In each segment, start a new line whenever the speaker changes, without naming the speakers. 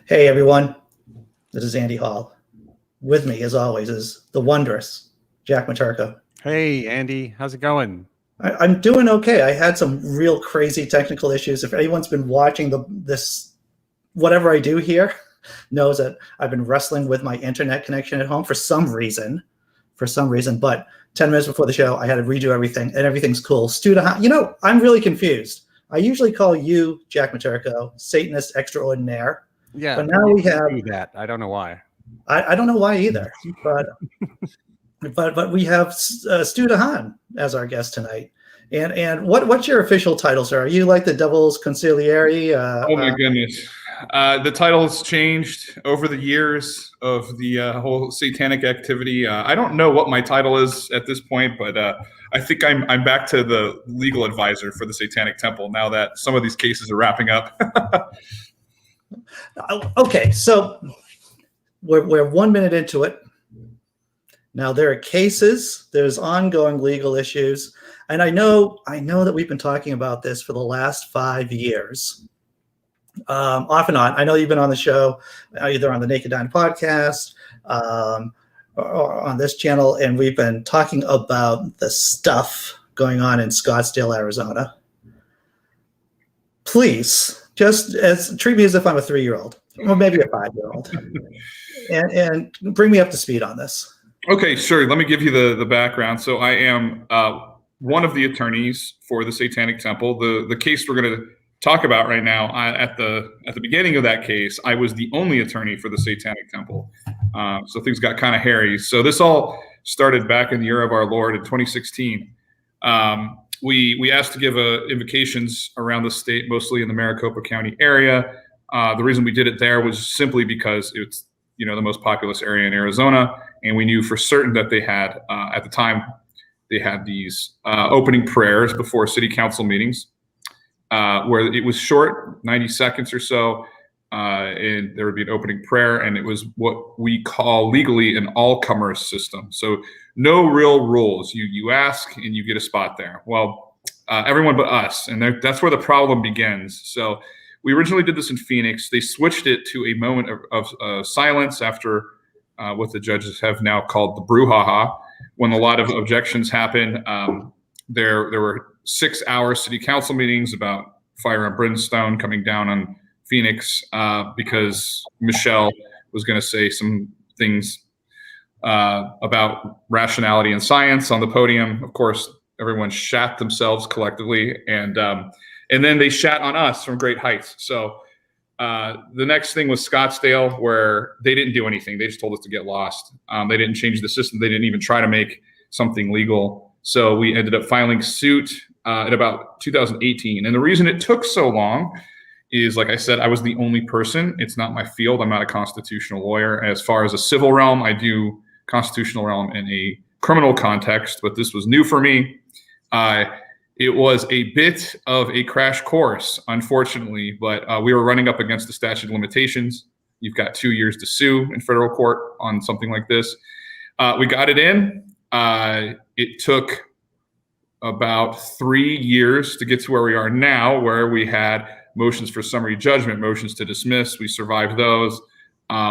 Hey everyone, this is Andy Hall. With me, as always, is the wondrous Jack Materko.
Hey Andy, how's it going?
I'm doing okay. I had some real crazy technical issues. If anyone's been watching this, whatever I do here, knows that I've been wrestling with my internet connection at home for some reason. But 10 minutes before the show, I had to redo everything, and everything's cool. Stu De Haan, I'm really confused. I usually call you, Jack Materko, Satanist extraordinaire.
Yeah,
but now we have
that. I don't know why.
I don't know why either. But we have Stu De Haan as our guest tonight. And what's your official title, sir? Are you like the Devil's Consigliere?
Oh my goodness. The title has changed over the years of the whole satanic activity. I don't know what my title is at this point, but I think I'm back to the legal advisor for the Satanic Temple now that some of these cases are wrapping up.
Okay, so we're 1 minute into it. Now there are cases, there's ongoing legal issues, and I know that we've been talking about this for the last 5 years, off and on. I know you've been on the show, either on the Naked Nine podcast or on this channel, and we've been talking about the stuff going on in Scottsdale, Arizona. Please, just treat me as if I'm a 3-year-old, or maybe a 5-year-old, and bring me up to speed on this.
Okay, sure. Let me give you the background. So I am one of the attorneys for the Satanic Temple. The case we're going to talk about right now, at the beginning of that case, I was the only attorney for the Satanic Temple. So things got kind of hairy. So this all started back in the year of our Lord in 2016. We asked to give invocations around the state, mostly in the Maricopa County area. The reason we did it there was simply because it's the most populous area in Arizona, and we knew for certain that they had at the time they had these opening prayers before city council meetings, where it was short, 90 seconds or so, and there would be an opening prayer, and it was what we call legally an all-comers system. So no real rules. You ask and you get a spot there. Well, everyone but us, and that's where the problem begins. So we originally did this in Phoenix. They switched it to a moment of silence after what the judges have now called the brouhaha. When a lot of objections happened, there were 6-hour city council meetings about fire and brimstone coming down on Phoenix because Michelle was going to say some things about rationality and science on the podium. Of course, everyone shat themselves collectively, and then they shat on us from great heights. So the next thing was Scottsdale, where they didn't do anything. They just told us to get lost. They didn't change the system. They didn't even try to make something legal. So we ended up filing suit in about 2018. And the reason it took so long is, like I said, I was the only person. It's not my field. I'm not a constitutional lawyer. As far as a civil realm, I do constitutional realm in a criminal context, but this was new for me. It was a bit of a crash course, unfortunately, but we were running up against the statute of limitations. You've got 2 years to sue in federal court on something like this. We got it in. It took about 3 years to get to where we are now, where we had motions for summary judgment, motions to dismiss. We survived those.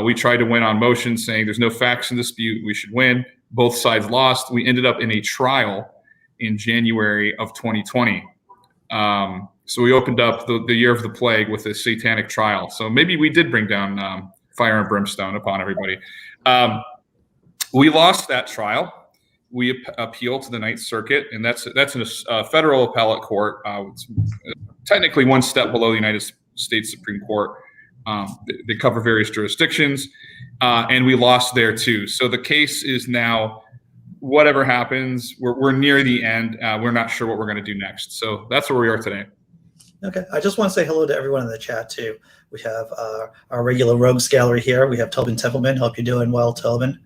We tried to win on motions saying there's no facts in dispute, we should win. Both sides lost. We ended up in a trial in January of 2020. So we opened up the year of the plague with a satanic trial. So maybe we did bring down fire and brimstone upon everybody. We lost that trial. We appealed to the Ninth Circuit, and that's in a federal appellate court. It's technically one step below the United States Supreme Court. They cover various jurisdictions, and we lost there too. So the case is now, whatever happens, we're near the end. We're not sure what we're going to do next. So that's where we are today.
Okay, I just want to say hello to everyone in the chat too. We have our regular rogues gallery here. We have Tobin Templeman. Hope you're doing well, Tobin.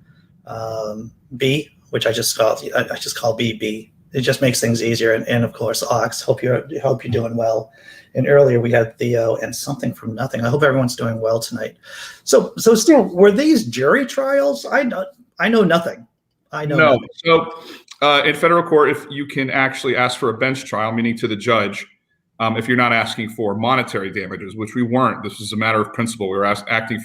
B, which I just call BB. It just makes things easier. And of course, Ox. Hope you're doing well. And earlier we had Theo and something from nothing. I hope everyone's doing well tonight. So still, were these jury trials? I know nothing. No.
Nothing. So in federal court, if you can actually ask for a bench trial, meaning to the judge, if you're not asking for monetary damages, which we weren't. This was a matter of principle. We were asking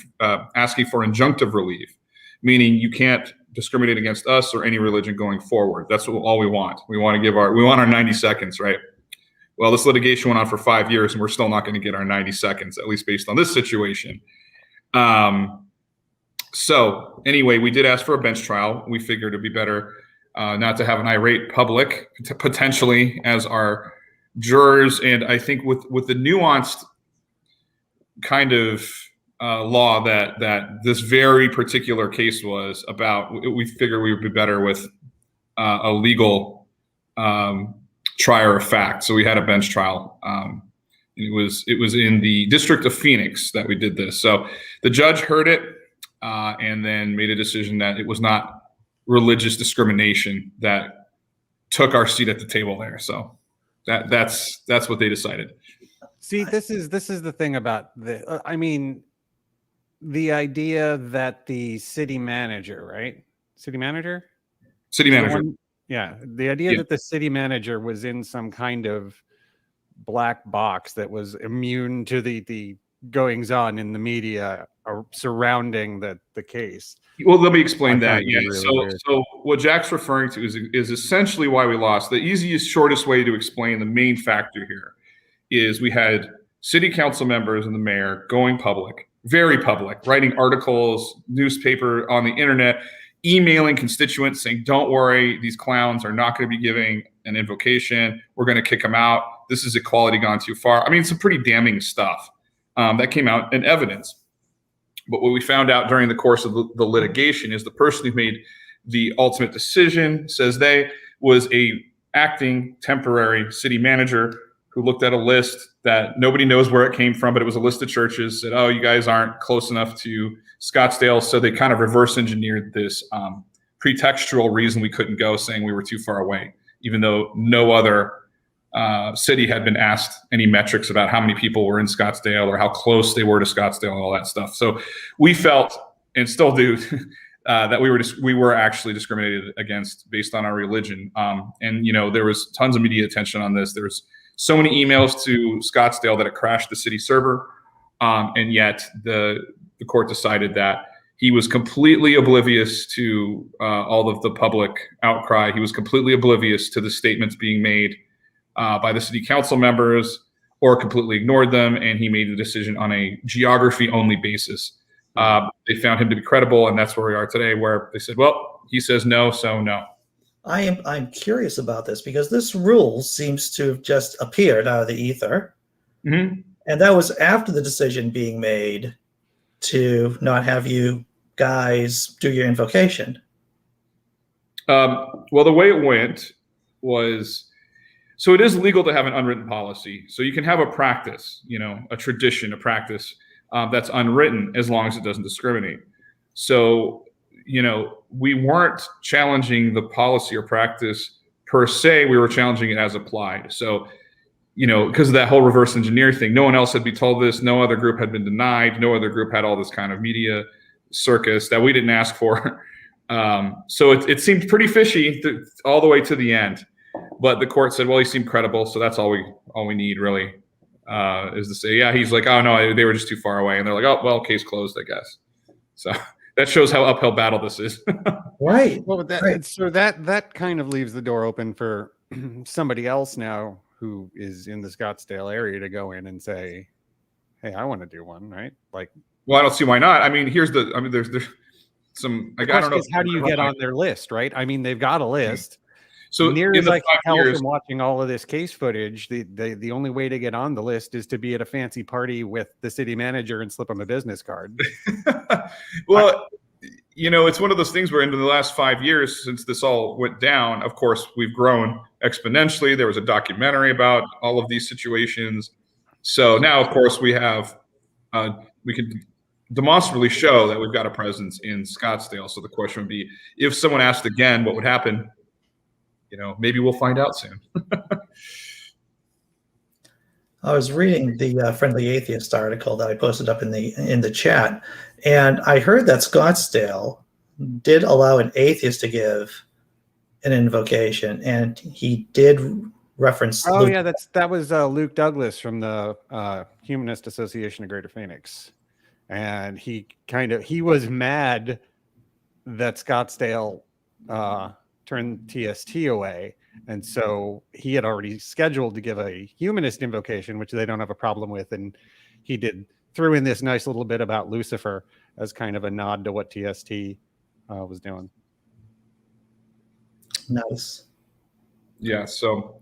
for injunctive relief, meaning you can't discriminate against us or any religion going forward. That's all we want. We want our 90 seconds, right? Well, this litigation went on for 5 years, and we're still not going to get our 90 seconds, at least based on this situation. So anyway, we did ask for a bench trial. We figured it'd be better not to have an irate public potentially as our jurors. And I think with the nuanced kind of law that this very particular case was about, we figured we would be better with a legal trier of fact. So we had a bench trial. It was in the District of Phoenix that we did this. So the judge heard it and then made a decision that it was not religious discrimination that took our seat at the table there. So that's what they decided.
See, this is the thing about I mean, the idea that the city manager, right? City manager. Yeah, the idea that the city manager was in some kind of black box that was immune to the goings on in the media surrounding the case.
Well, let me explain that. Yeah. Really so what Jack's referring to is essentially why we lost. The easiest, shortest way to explain the main factor here is we had city council members and the mayor going public, very public, writing articles, newspaper, on the internet, emailing constituents saying, don't worry, these clowns are not going to be giving an invocation. We're going to kick them out. This is equality gone too far. I mean, some pretty damning stuff that came out in evidence. But what we found out during the course of the litigation is the person who made the ultimate decision, says they, was a acting temporary city manager who looked at a list that nobody knows where it came from, but it was a list of churches, said, oh, you guys aren't close enough to Scottsdale. So they kind of reverse engineered this pretextual reason we couldn't go, saying we were too far away, even though no other city had been asked any metrics about how many people were in Scottsdale or how close they were to Scottsdale and all that stuff. So we felt, and still do, that we were actually discriminated against based on our religion. And there was tons of media attention on this. There was so many emails to Scottsdale that it crashed the city server, and yet the court decided that he was completely oblivious to all of the public outcry. He was completely oblivious to the statements being made by the city council members, or completely ignored them, and he made the decision on a geography-only basis. They found him to be credible, and that's where we are today, where they said, well, he says no, so no.
I'm curious about this because this rule seems to have just appeared out of the ether.
Mm-hmm.
And that was after the decision being made to not have you guys do your invocation.
Well, the way it went was, so it is legal to have an unwritten policy. So you can have a practice, a tradition, a practice that's unwritten as long as it doesn't discriminate. So, we weren't challenging the policy or practice per se. We were challenging it as applied. So, because of that whole reverse engineer thing, no one else had been told this. No other group had been denied. No other group had all this kind of media circus that we didn't ask for. So it seemed pretty fishy all the way to the end. But the court said, well, he seemed credible. So that's all we need really is to say, yeah, he's like, oh no, they were just too far away. And they're like, oh, well, case closed, I guess. So that shows how uphill battle this is.
Right.
Well, that kind of leaves the door open for somebody else now who is in the Scottsdale area to go in and say, hey, I want to do one, right? Like,
well, I don't see why not. I mean, there's some,
I don't know. How do you get on their list, right? I mean, they've got a list.
So
near as I can tell from watching all of this case footage, the only way to get on the list is to be at a fancy party with the city manager and slip him a business card.
Well, it's one of those things where in the last 5 years since this all went down, of course, we've grown exponentially. There was a documentary about all of these situations. So now, of course, we have we can demonstrably show that we've got a presence in Scottsdale. So the question would be, if someone asked again, what would happen? Maybe we'll find out soon.
I was reading the Friendly Atheist article that I posted up in the chat, and I heard that Scottsdale did allow an atheist to give an invocation, and he did reference.
Oh
Luke.
yeah, that was Luke Douglas from the Humanist Association of Greater Phoenix, and he was mad that Scottsdale turned TST away, and so he had already scheduled to give a humanist invocation, which they don't have a problem with, and he threw in this nice little bit about Lucifer as kind of a nod to what TST was doing.
Nice.
Yeah. So,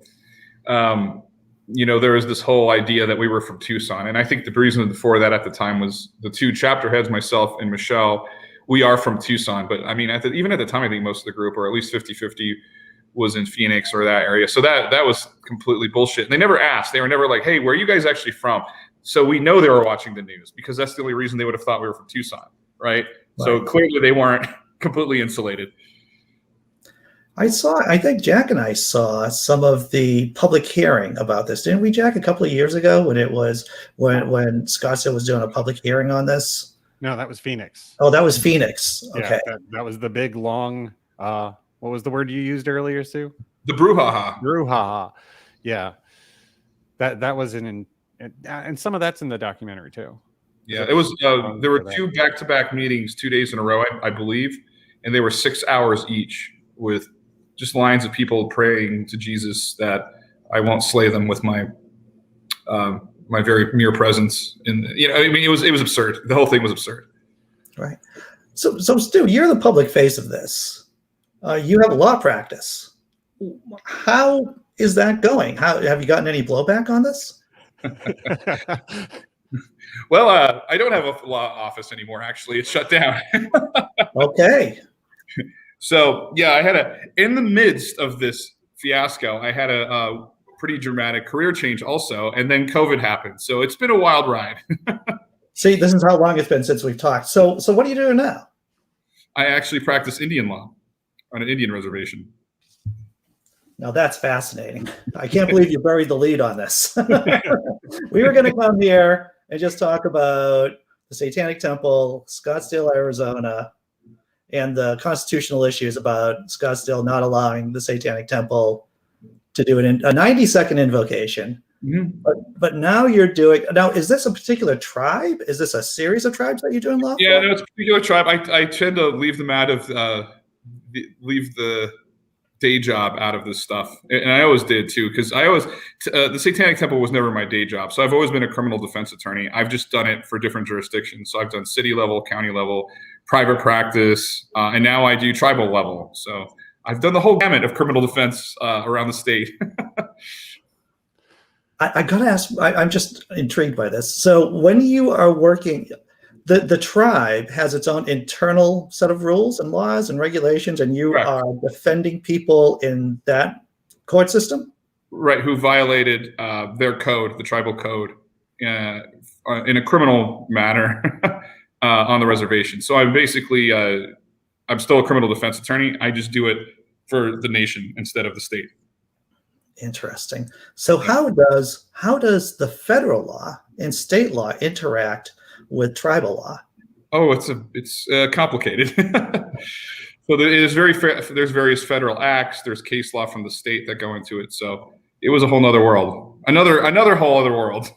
there was this whole idea that we were from Tucson. And I think the reason for that at the time was the two chapter heads, myself and Michelle, we are from Tucson. But I mean, even at the time, I think most of the group, or at least 50-50, was in Phoenix or that area. So that was completely bullshit. And they never asked. They were never like, hey, where are you guys actually from? So we know they were watching the news, because that's the only reason they would have thought we were from Tucson. Right. So clearly they weren't completely insulated.
I think Jack and I saw some of the public hearing about this. Didn't we, Jack, a couple of years ago when Scottsdale was doing a public hearing on this?
No, that was Phoenix.
Oh, that was Phoenix. Okay.
Yeah, that was the big, long, what was the word you used earlier, Sue?
The brouhaha.
Brouhaha. Yeah. That was and some of that's in the documentary too.
Yeah, it was, there were two back-to-back meetings 2 days in a row, I believe, and they were 6 hours each, with just lines of people praying to Jesus that I won't slay them with my my very mere presence. And it was absurd. The whole thing was absurd.
Right. So Stu, you're the public face of this. You have law practice. How is that going? How have you gotten any blowback on this?
Well, I don't have a law office anymore. Actually, it's shut down.
Okay.
So yeah, in the midst of this fiasco, I had a pretty dramatic career change also, and then COVID happened. So it's been a wild ride.
See, this is how long it's been since we've talked. So what are you doing now?
I actually practice Indian law on an Indian reservation.
Now that's fascinating. I can't believe you buried the lead on this. We were going to come here and just talk about the Satanic Temple, Scottsdale, Arizona, and the constitutional issues about Scottsdale not allowing the Satanic Temple to do a 90-second invocation. Mm-hmm. But now is this a particular tribe? Is this a series of tribes that you're doing law for?
Yeah, no, it's a particular tribe. I tend to leave them out of leave the day job out of this stuff, and I always did too, because the Satanic Temple was never my day job. So I've always been a criminal defense attorney. I've just done it for different jurisdictions. So I've done city level, county level, private practice, and now I do tribal level. So I've done the whole gamut of criminal defense around the state.
I gotta ask, I'm just intrigued by this. So when you are working, the tribe has its own internal set of rules and laws and regulations, and you
Correct.
Are defending people in that court system?
Right, who violated their code, the tribal code, in a criminal manner on the reservation. So I'm basically, I'm still a criminal defense attorney. I just do it for the nation instead of the state.
Interesting. So how does the federal law and state law interact with tribal law?
Oh, it's complicated. So there's various federal acts. There's case law from the state that go into it. So it was a whole nother world, another whole other world.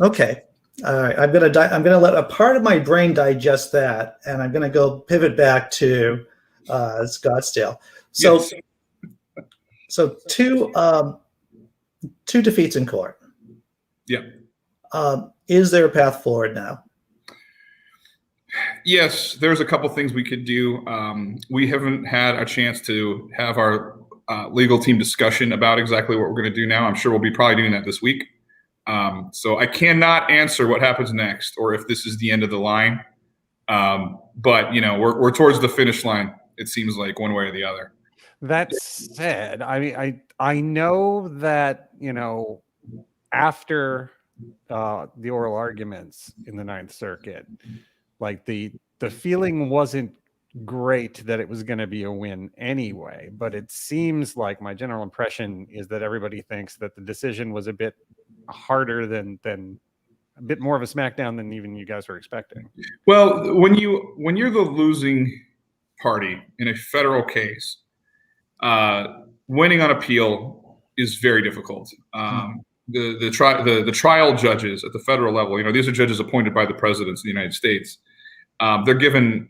Okay.
All right. I'm gonna let a part of my brain digest that, and I'm gonna go pivot back to Scottsdale. So,
yes.
So two defeats in court.
Yeah.
Is there a path forward now?
Yes, there's a couple things we could do. We haven't had a chance to have our legal team discussion about exactly what we're going to do now. I'm sure we'll be probably doing that this week. So I cannot answer what happens next or if this is the end of the line. But we're towards the finish line. It seems like one way or the other.
That said, I mean, I know that, after the oral arguments in the Ninth Circuit, like the feeling wasn't great that it was going to be a win anyway, but it seems like my general impression is that everybody thinks that the decision was a bit harder than a bit more of a smackdown than even you guys were expecting.
Well, when you're the losing party in a federal case, winning on appeal is very difficult. The trial judges at the federal level, these are judges appointed by the presidents of the United States. They're given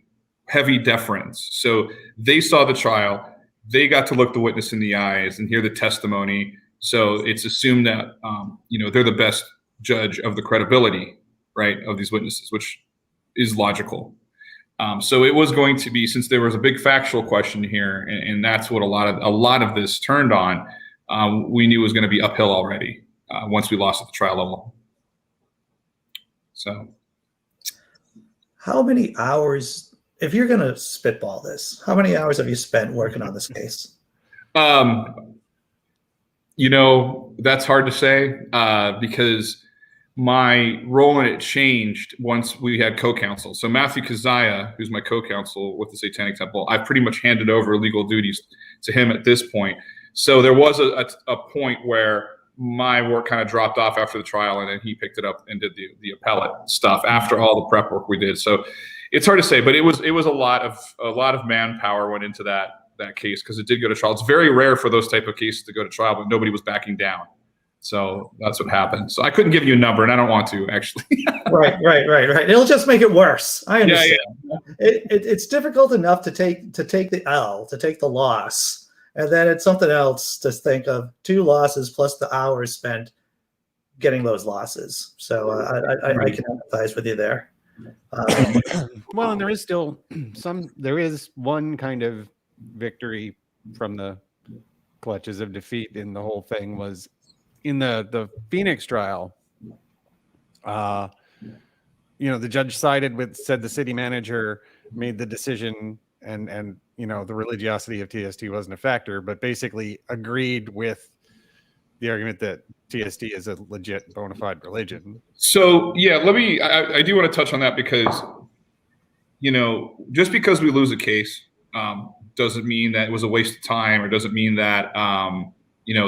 heavy deference. So they saw the trial, they got to look the witness in the eyes and hear the testimony. So it's assumed that, they're the best judge of the credibility, right, of these witnesses, which is logical. So it was going to be, since there was a big factual question here, and that's what a lot of this turned on, we knew it was going to be uphill already once we lost at the trial level. So,
how many hours, if you're going to spitball this, how many hours have you spent working on this case?
That's hard to say because my role in it changed once we had co-counsel. So Matthew Kazaya, who's my co-counsel with the Satanic Temple, I pretty much handed over legal duties to him at this point. So there was a point where my work kind of dropped off after the trial, and then he picked it up and did the appellate stuff after all the prep work we did. So it's hard to say, but it was a lot of manpower went into that case because it did go to trial. It's very rare for those type of cases to go to trial, but nobody was backing down. So that's what happened. So I couldn't give you a number, and I don't want to actually. Right.
It'll just make it worse. I understand. Yeah. It's difficult enough to take the L, to take the loss, and then it's something else to think of 2 losses plus the hours spent getting those losses. So I can empathize with you there.
Well, and there is still there is one kind of victory from the clutches of defeat in the whole thing was in the Phoenix trial. The judge said the city manager made the decision and the religiosity of TST wasn't a factor, but basically agreed with the argument that TST is a legit bona fide religion.
So yeah, I do want to touch on that because, just because we lose a case doesn't mean that it was a waste of time, or doesn't mean that,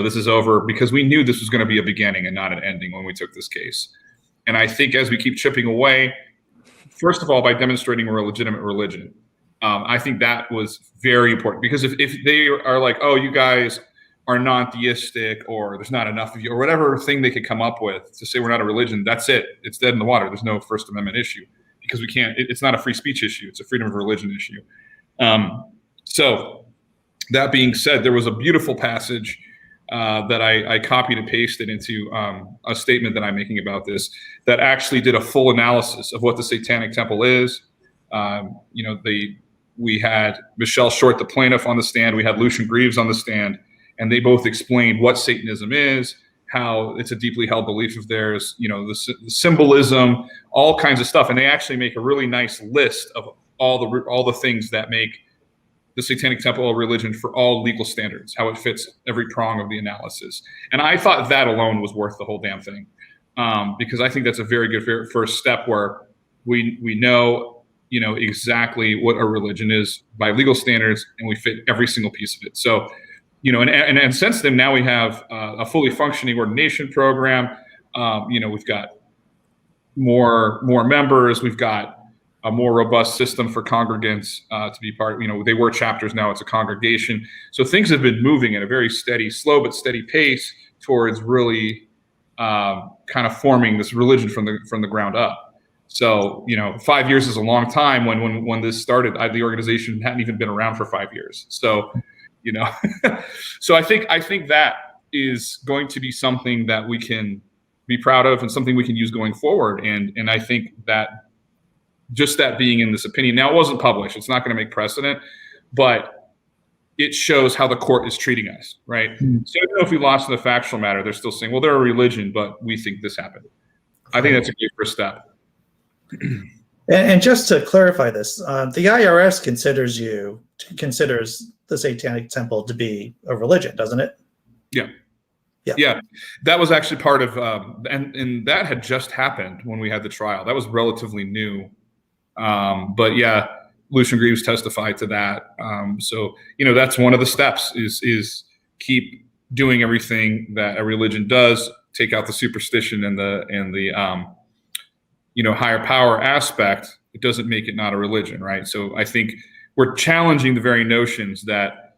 this is over, because we knew this was going to be a beginning and not an ending when we took this case. And I think as we keep chipping away, first of all, by demonstrating we're a legitimate religion, I think that was very important, because if they are like, oh, you guys are non-theistic, or there's not enough of you, or whatever thing they could come up with to say we're not a religion, that's it. It's dead in the water. There's no First Amendment issue, because we can't, it's not a free speech issue. It's a freedom of religion issue. So that being said, there was a beautiful passage that I copied and pasted into a statement that I'm making about this, that actually did a full analysis of what the Satanic Temple is. We had Michelle Short, the plaintiff, on the stand. We had Lucian Greaves on the stand, and they both explained what Satanism is, how it's a deeply held belief of theirs, the symbolism, all kinds of stuff. And they actually make a really nice list of all the things that make the Satanic Temple a religion for all legal standards, how it fits every prong of the analysis. And I thought that alone was worth the whole damn thing, because I think that's a very good first step, where we know exactly what a religion is by legal standards, and we fit every single piece of it. So, and since then, now we have a fully functioning ordination program. We've got more members. We've got a more robust system for congregants to be part. They were chapters, now it's a congregation. So things have been moving at a very slow but steady pace towards really kind of forming this religion from the ground up. So 5 years is a long time. When this started, the organization hadn't even been around for 5 years. So so I think that is going to be something that we can be proud of, and something we can use going forward. And I think that just that being in this opinion, now it wasn't published, it's not going to make precedent, but it shows how the court is treating us, right? Mm-hmm. So even if we lost in the factual matter, they're still saying, well, they're a religion, but we think this happened. I think that's a great first step.
And just to clarify this, the IRS considers the Satanic Temple to be a religion, doesn't it?
Yeah. That was actually part of, and that had just happened when we had the trial. That was relatively new. But yeah, Lucian Greaves testified to that. So, that's one of the steps is keep doing everything that a religion does, take out the superstition and the higher power aspect. It doesn't make it not a religion, right? So I think we're challenging the very notions that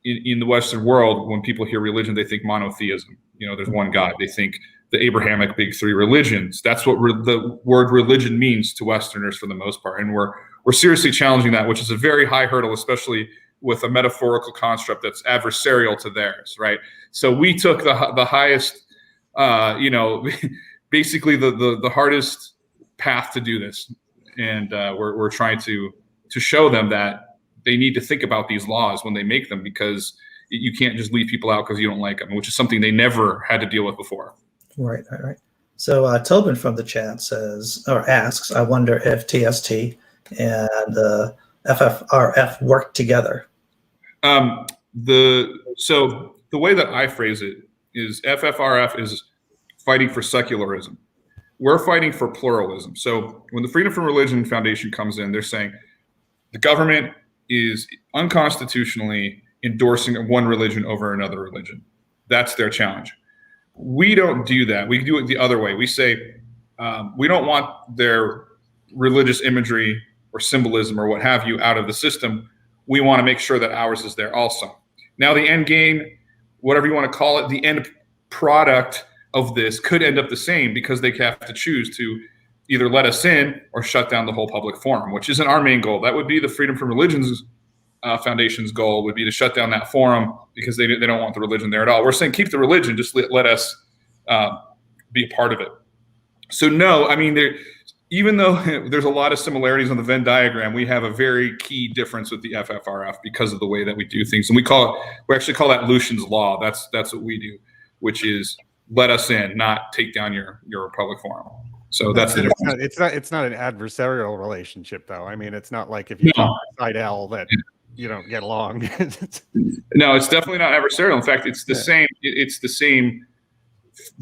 in the Western world, when people hear religion, they think monotheism. There's one God. They think the Abrahamic big three religions. That's what the word religion means to Westerners for the most part. And we're seriously challenging that, which is a very high hurdle, especially with a metaphorical construct that's adversarial to theirs, right? So we took the highest, basically the hardest path to do this. And we're trying to show them that they need to think about these laws when they make them, because you can't just leave people out because you don't like them, which is something they never had to deal with before.
Right. So Tobin from the chat asks, I wonder if TST and FFRF work together.
The way that I phrase it is FFRF is fighting for secularism. We're fighting for pluralism. So when the Freedom from Religion Foundation comes in, they're saying the government is unconstitutionally endorsing one religion over another religion. That's their challenge. We don't do that. We do it the other way. We say we don't want their religious imagery or symbolism or what have you out of the system. We want to make sure that ours is there also. Now, the end game, whatever you want to call it, the end product of this could end up the same, because they have to choose to either let us in or shut down the whole public forum, which isn't our main goal. That would be the Freedom from Religions Foundation's goal, would be to shut down that forum, because they don't want the religion there at all. We're saying keep the religion, just let us be a part of it. So no, I mean, even though there's a lot of similarities on the Venn diagram, we have a very key difference with the FFRF because of the way that we do things. And we actually call that Lucian's Law. That's what we do, which is let us in, not take down your public forum. So that's the difference.
It's not an adversarial relationship, though. I mean, it's not like if you talk side L that you don't get along.
No, it's definitely not adversarial. In fact, it's the same. It's the same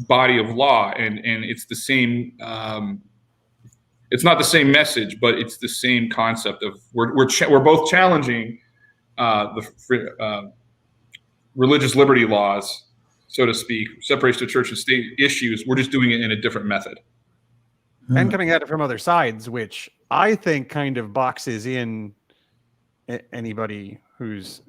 body of law, and it's the same. It's not the same message, but it's the same concept of we're both challenging the religious liberty laws, so to speak, separation of church and state issues. We're just doing it in a different method.
And coming at it from other sides, which I think kind of boxes in anybody who's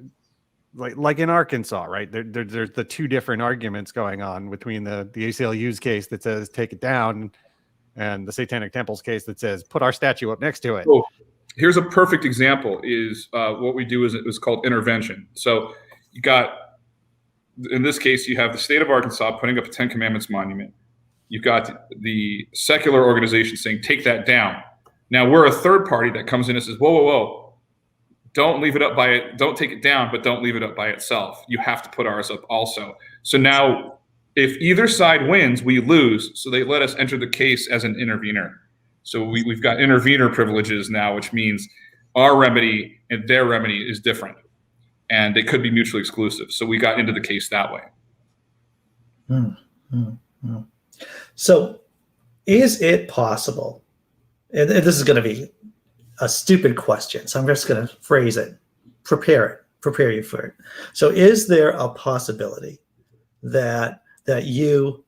like in Arkansas, right? There's the two different arguments going on between the ACLU's case that says take it down and the Satanic Temple's case that says put our statue up next to it.
So here's a perfect example is what we do is called intervention. So you got, in this case, you have the state of Arkansas putting up a 10 Commandments monument. You've got the secular organization saying, take that down. Now we're a third party that comes in and says, whoa. Don't leave it up by it. Don't take it down, but don't leave it up by itself. You have to put ours up also. So now if either side wins, we lose. So they let us enter the case as an intervener. So we've got intervener privileges now, which means our remedy and their remedy is different. And they could be mutually exclusive. So we got into the case that way.
So is it possible, and this is going to be a stupid question, so I'm just going to phrase it, prepare you for it. So is there a possibility that the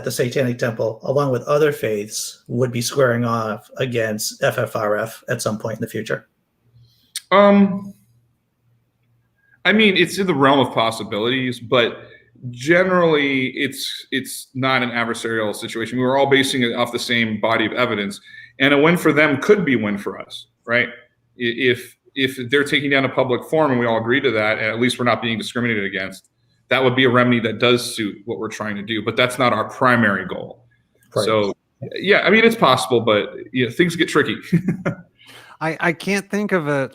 Satanic Temple, along with other faiths, would be squaring off against FFRF at some point in the future?
I mean, it's in the realm of possibilities, but generally it's not an adversarial situation. We were all basing it off the same body of evidence, and a win for them could be a win for us, right? If they're taking down a public forum and we all agree to that, and at least we're not being discriminated against, that would be a remedy that does suit what we're trying to do, but that's not our primary goal. Right. So yeah, I mean, it's possible, but yeah, things get tricky.
I can't think of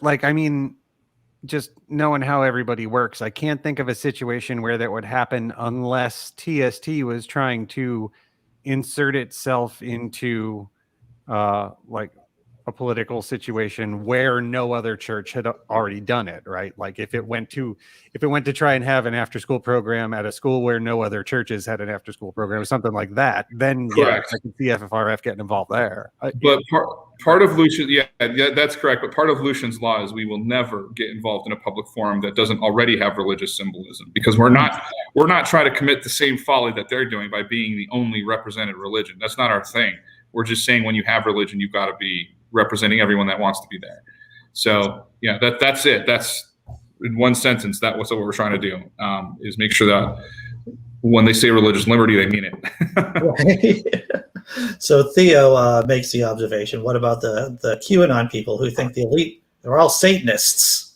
just knowing how everybody works, I can't think of a situation where that would happen unless TST was trying to insert itself into like a political situation where no other church had already done it, right? Like if it went to try and have an after-school program at a school where no other churches had an after-school program or something like that, then correct. Yeah, I can see FFRF getting involved there.
But part of Lucian, yeah, that's correct. But part of Lucian's Law is we will never get involved in a public forum that doesn't already have religious symbolism, because we're not trying to commit the same folly that they're doing by being the only represented religion. That's not our thing. We're just saying when you have religion, you've got to be representing everyone that wants to be there. So yeah, that's it. in one sentence, that's what we're trying to do, is make sure that when they say religious liberty, they mean it.
Right. So Theo makes the observation. What about the QAnon people who think the elite, they're all Satanists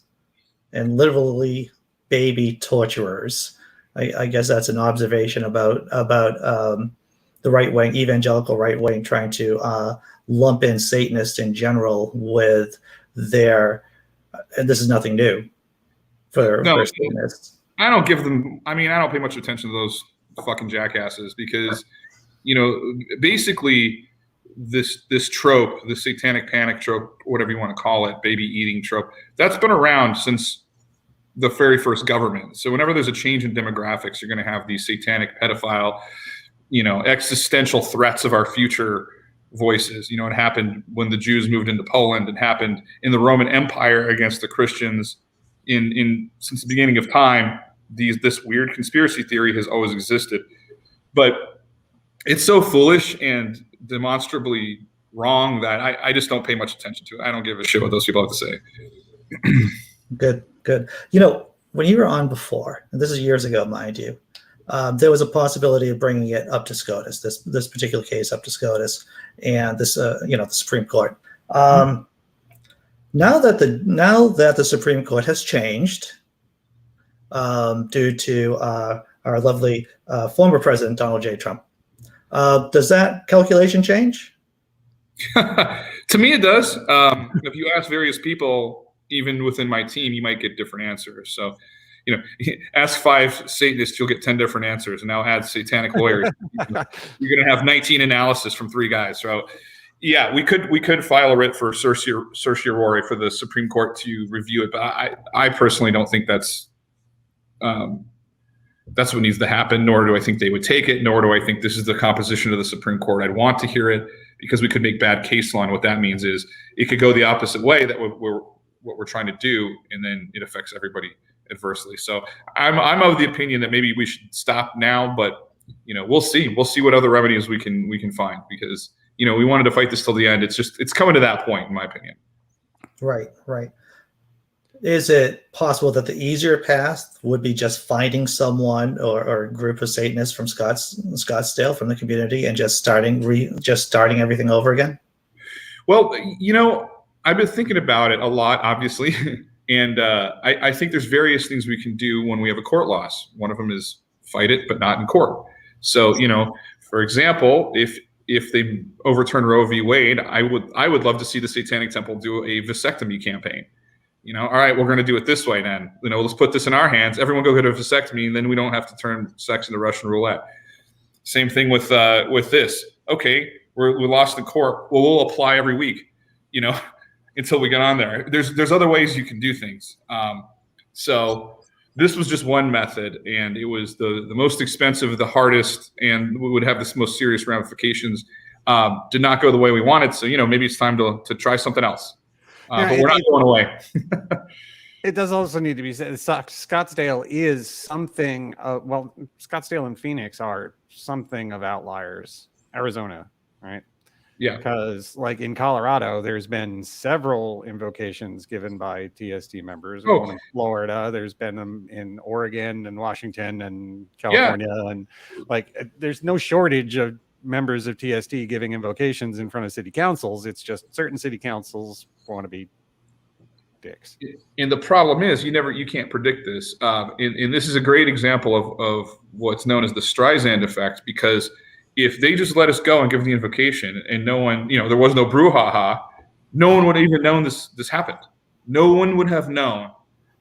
and literally baby torturers? I guess that's an observation about the right wing, evangelical right wing, trying to lump in Satanists in general with their, and this is nothing new for Satanists.
I don't give them, I don't pay much attention to those fucking jackasses because, basically this trope, the satanic panic trope, whatever you want to call it, baby eating trope, that's been around since the very first government. So whenever there's a change in demographics, you're going to have these satanic pedophile, existential threats of our future voices. It happened when the Jews moved into Poland. It happened in the Roman Empire against the Christians. Since the beginning of time, this weird conspiracy theory has always existed, but it's so foolish and demonstrably wrong that I just don't pay much attention to it. I don't give a shit what those people have to say.
Good. When you were on before, and this is years ago, mind you, there was a possibility of bringing it up to SCOTUS, this particular case up to SCOTUS, and this, the Supreme Court. Now that the Supreme Court has changed, due to our lovely former President Donald J. Trump, does that calculation change?
To me, it does. If you ask various people, even within my team, you might get different answers. So, ask 5 Satanists, you'll get 10 different answers. And now add satanic lawyers, you're going to have 19 analysis from 3 guys. So, yeah, we could file a writ for certiorari for the Supreme Court to review it. But I personally don't think that's what needs to happen. Nor do I think they would take it. Nor do I think this is the composition of the Supreme Court. I'd want to hear it because we could make bad case law. And what that means is it could go the opposite way, that what we're trying to do, and then it affects everybody adversely. So I'm of the opinion that maybe we should stop now, but we'll see what other remedies we can find, because we wanted to fight this till the end. It's coming to that point, in my opinion. Right.
Is it possible that the easier path would be just finding someone or a group of Satanists from Scottsdale, from the community, and just starting everything over again?
Well, I've been thinking about it a lot, obviously, and I think there's various things we can do when we have a court loss. One of them is fight it, but not in court. So, for example, if they overturn Roe v. Wade, I would love to see the Satanic Temple do a vasectomy campaign. All right, we're going to do it this way then. Let's put this in our hands. Everyone go get a vasectomy, and then we don't have to turn sex into Russian roulette. Same thing with this. Okay, we lost in court. Well, we'll apply every week, until we get on there. There's other ways you can do things. So this was just one method, and it was the most expensive, the hardest, and would have the most serious ramifications. Did not go the way we wanted. So, maybe it's time to try something else. But we're not going away.
It does also need to be said, Scottsdale is something, Scottsdale and Phoenix are something of outliers. Arizona, right?
Yeah.
Because like in Colorado, there's been several invocations given by TST members. Oh. In Florida, there's been them in Oregon and Washington and California. Yeah. And there's no shortage of members of TST giving invocations in front of city councils. It's just certain city councils want to be dicks.
And the problem is you can't predict this. And this is a great example of what's known as the Streisand effect, because if they just let us go and give the invocation and no one, there was no brouhaha, no one would have even known this happened. No one would have known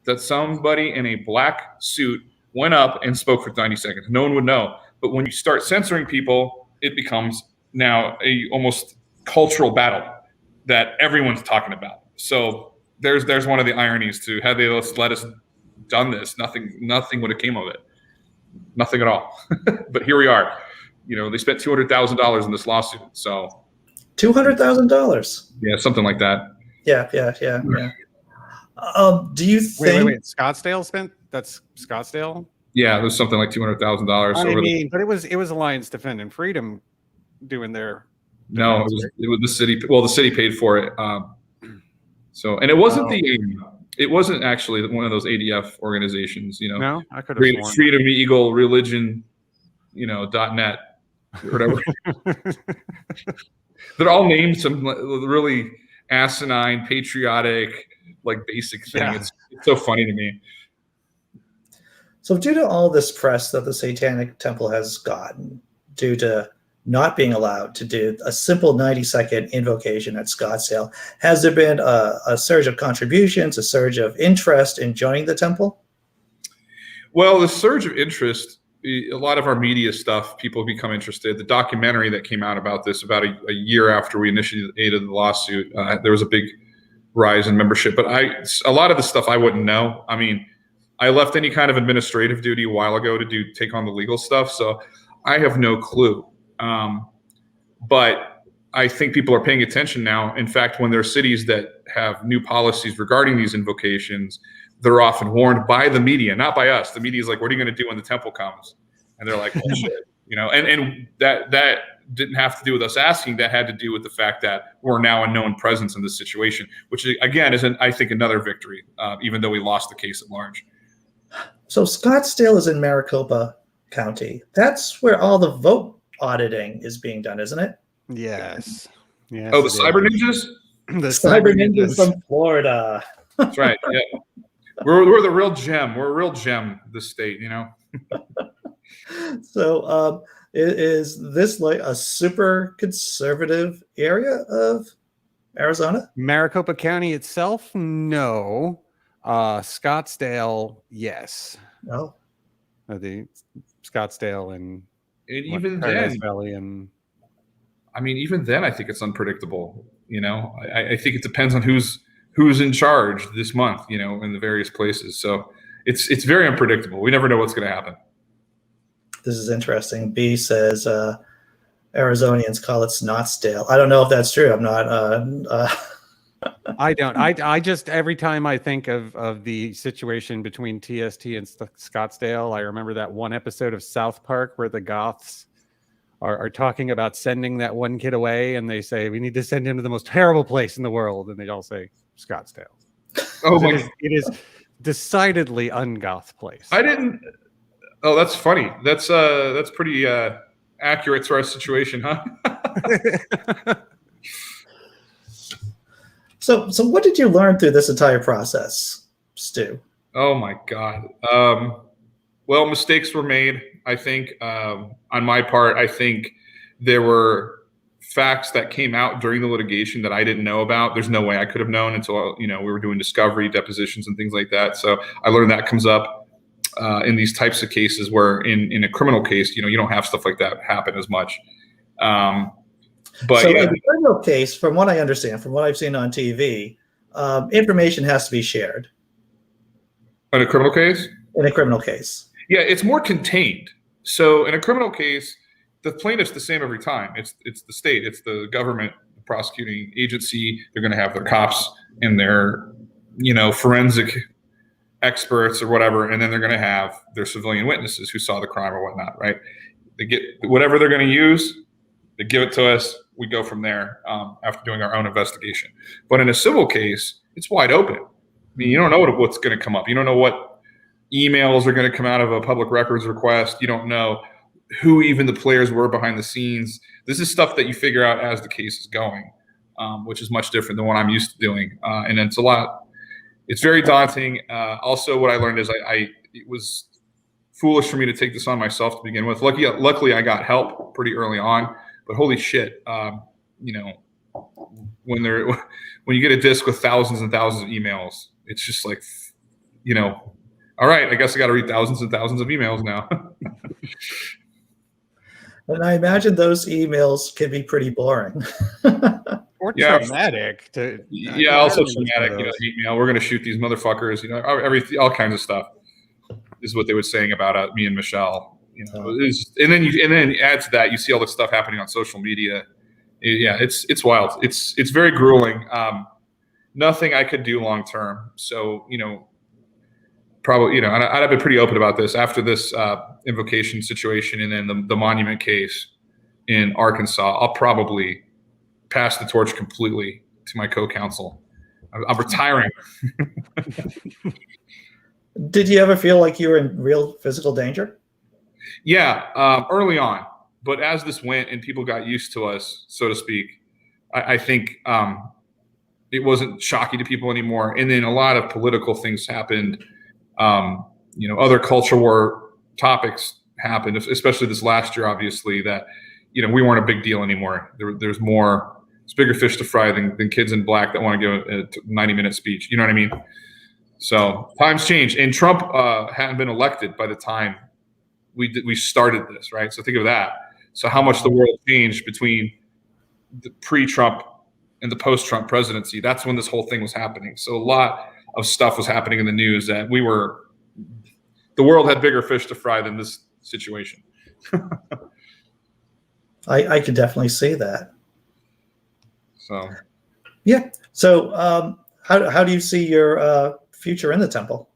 that somebody in a black suit went up and spoke for 90 seconds. No one would know. But when you start censoring people, it becomes now a almost cultural battle that everyone's talking about. So there's one of the ironies to had they let us done this, nothing would have came of it. Nothing at all. But here we are. They spent $200,000 in this lawsuit. So
$200,000.
Yeah, something like that.
Yeah. Do you think?
Wait. Scottsdale spent? That's Scottsdale.
Yeah, it was something like $200,000.
But it was Alliance Defending Freedom doing their.
No, it was the city. Well, the city paid for it. And it wasn't It wasn't actually one of those ADF organizations, you know.
No, I could have sworn.
Freedom Eagle Religion, you know, .net or whatever. They're all named some really asinine, patriotic, like basic thing. Yeah. It's so funny to me.
So due to all this press that the Satanic Temple has gotten, due to not being allowed to do a simple 90-second invocation at Scottsdale, has there been a surge of contributions, a surge of interest in joining the temple?
Well, the surge of interest, a lot of our media stuff, people become interested. The documentary that came out about this about a year after we initiated the lawsuit, there was a big rise in membership. But a lot of the stuff I wouldn't know. I mean, I left any kind of administrative duty a while ago to take on the legal stuff, so I have no clue. But I think people are paying attention now. In fact, when there are cities that have new policies regarding these invocations, they're often warned by the media, not by us. The media is like, what are you going to do when the temple comes? And they're like, well, shit. You know, and that didn't have to do with us asking. That had to do with the fact that we're now a known presence in this situation, which again is, I think, another victory, even though we lost the case at large.
So Scottsdale is in Maricopa County. That's where all the vote auditing is being done, isn't it?
Yes. Yes.
Oh, the cyber ninjas?
The cyber ninjas from Florida.
That's right. Yeah. We're the real gem. We're a real gem, this state, you know.
So is this like a super conservative area of Arizona?
Maricopa County itself? No. Scottsdale, yes.
No.
The Scottsdale and
even
Paradise
then,
Valley, and
I mean, even then, I think it's unpredictable. You know, I think it depends on who's in charge this month. You know, in the various places. So it's very unpredictable. We never know what's going to happen. This
is interesting. B says Arizonians call it Scottsdale. I don't know if that's true. I'm not.
I don't. I just, every time I think of the situation between TST and Scottsdale, I remember that one episode of South Park where the Goths are talking about sending that one kid away, and they say, we need to send him to the most terrible place in the world, and they all say Scottsdale.
Oh my!
It is decidedly ungoth place.
I didn't. Oh, that's funny. That's pretty accurate to our situation, huh?
So what did you learn through this entire process, Stu?
Oh my God. Well, mistakes were made. I think on my part, I think there were facts that came out during the litigation that I didn't know about. There's no way I could have known until, you know, we were doing discovery, depositions, and things like that. So I learned that comes up in these types of cases where in a criminal case, you know, you don't have stuff like that happen as much. But
so
yeah.
in the criminal case, from what I understand, from what I've seen on TV, information has to be shared.
In a criminal case?
In a criminal case.
Yeah, it's more contained. So in a criminal case, the plaintiff's the same every time. It's the state, it's the government, the prosecuting agency. They're going to have their cops and their, you know, forensic experts or whatever, and then they're going to have their civilian witnesses who saw the crime or whatnot, right? They get whatever they're going to use, they give it to us. We go from there after doing our own investigation. But in a civil case, it's wide open. I mean, you don't know what's going to come up. You don't know what emails are going to come out of a public records request. You don't know who even the players were behind the scenes. This is stuff that you figure out as the case is going, which is much different than what I'm used to doing. And it's very daunting. Also, what I learned is it was foolish for me to take this on myself to begin with. Luckily, I got help pretty early on. But holy shit, you know, when you get a disc with thousands and thousands of emails, it's just like, you know, all right, I guess I got to read thousands and thousands of emails now.
And I imagine those emails can be pretty boring.
Or traumatic.
Also traumatic. You know, we're going to shoot these motherfuckers. You know, all kinds of stuff is what they were saying about me and Michelle. You know, and then add to that, you see all this stuff happening on social media. Yeah, it's wild. It's very grueling. Nothing I could do long term. So, you know, probably, you know, and I've been pretty open about this after this invocation situation, and then the monument case in Arkansas. I'll probably pass the torch completely to my co-counsel. I'm retiring.
Did you ever feel like you were in real physical danger?
Yeah, early on. But as this went and people got used to us, so to speak, I think it wasn't shocking to people anymore. And then a lot of political things happened. Other culture war topics happened, especially this last year, obviously, that, we weren't a big deal anymore. There's more, it's bigger fish to fry than kids in black that want to give a 90-minute speech. You know what I mean? So times changed. And Trump hadn't been elected by the time we started this, right? So think of that. So how much the world changed between the pre-Trump and the post-Trump presidency. That's when this whole thing was happening. So a lot of stuff was happening in the news that the world had bigger fish to fry than this situation.
I could definitely see that.
So,
yeah. So how do you see your future in the temple?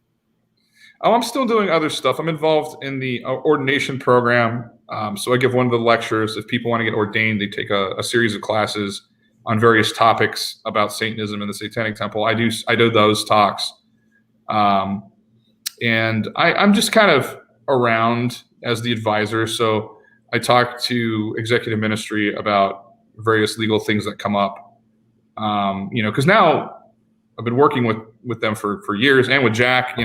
Oh, I'm still doing other stuff. I'm involved in the ordination program. So I give one of the lectures. If people want to get ordained, they take a series of classes on various topics about Satanism and the Satanic Temple. I do those talks. And I'm just kind of around as the advisor. So I talk to executive ministry about various legal things that come up. Because now I've been working with them for years, and with Jack,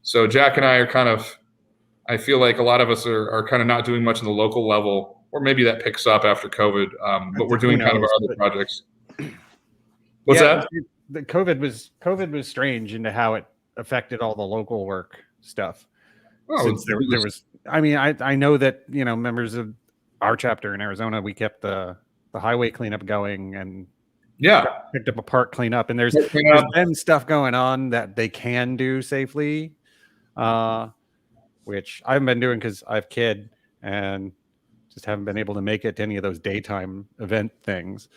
So Jack and I are I feel like a lot of us are kind of not doing much on the local level, or maybe that picks up after COVID. But we're doing kind of our other projects. What's that?
The COVID was strange into how it affected all the local work stuff.
Oh,
there was. I mean, I know that members of our chapter in Arizona, we kept the highway cleanup going, and picked up a park cleanup, and there's been stuff going on that they can do safely. Which I haven't been doing because I have a kid and just haven't been able to make it to any of those daytime event things.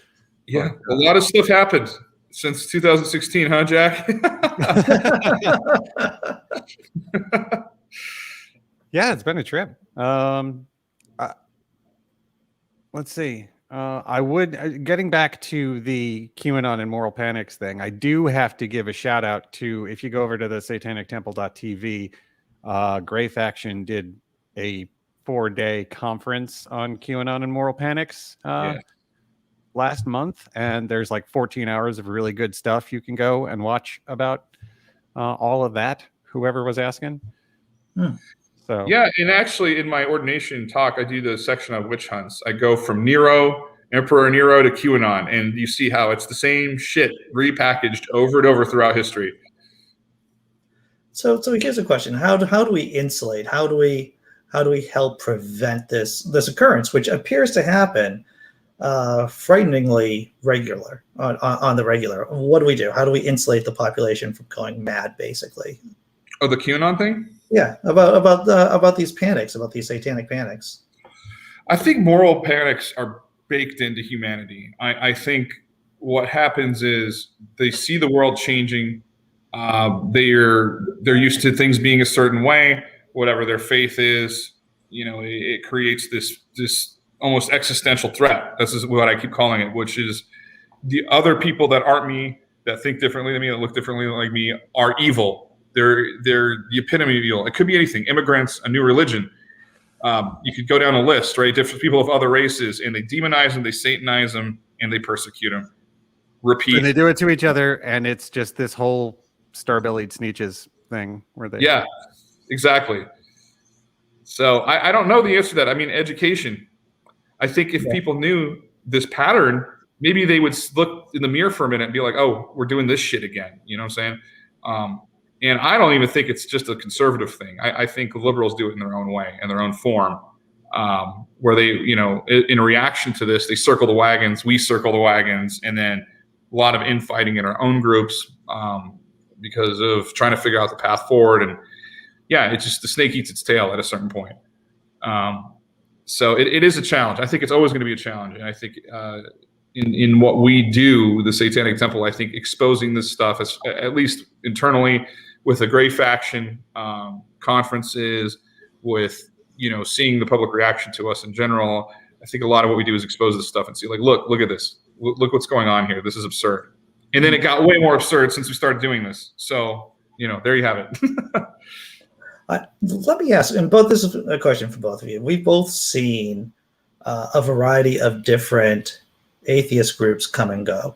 Yeah, a lot of stuff happened since 2016, huh, Jack?
Yeah, it's been a trip. Let's see. Getting back to the QAnon and moral panics thing, I do have to give a shout out to, if you go over to the satanictemple.tv, Gray Faction did a 4-day conference on QAnon and moral panics last month, and there's like 14 hours of really good stuff you can go and watch about all of that, whoever was asking. So
yeah, and actually in my ordination talk, I do the section on witch hunts. I go from Emperor Nero to QAnon, and you see how it's the same shit repackaged over and over throughout history.
So here's a question: How do we insulate? How do we help prevent this occurrence, which appears to happen frighteningly regular on the regular? What do we do? How do we insulate the population from going mad, basically?
Oh, the QAnon thing?
Yeah, about these panics, about these satanic panics.
I think moral panics are baked into humanity. I think what happens is they see the world changing. They're used to things being a certain way, whatever their faith is. It creates this almost existential threat. This is what I keep calling it, which is the other people that aren't me, that think differently than me, that look differently like me, are evil. They're the epitome of evil. It could be anything: immigrants, a new religion. You could go down a list, right? Different people of other races, and they demonize them, they satanize them, and they persecute them. Repeat.
And they do it to each other, and it's just this whole star-bellied Sneetches thing where they.
Yeah, exactly. So I don't know the answer to that. I mean, education. I think if people knew this pattern, maybe they would look in the mirror for a minute and be like, "Oh, we're doing this shit again." You know what I'm saying? And I don't even think it's just a conservative thing. I think liberals do it in their own way, in their own form, where they, in reaction to this, they circle the wagons, we circle the wagons, and then a lot of infighting in our own groups because of trying to figure out the path forward. And it's just the snake eats its tail at a certain point. So it is a challenge. I think it's always going to be a challenge. And I think in what we do, the Satanic Temple, I think exposing this stuff, at least internally, with a Gray Faction, conferences, with seeing the public reaction to us in general, I think a lot of what we do is expose this stuff and see, like, look at this, look what's going on here. This is absurd. And then it got way more absurd since we started doing this. So, there you have it.
Let me ask, and this is a question for both of you. We've both seen a variety of different atheist groups come and go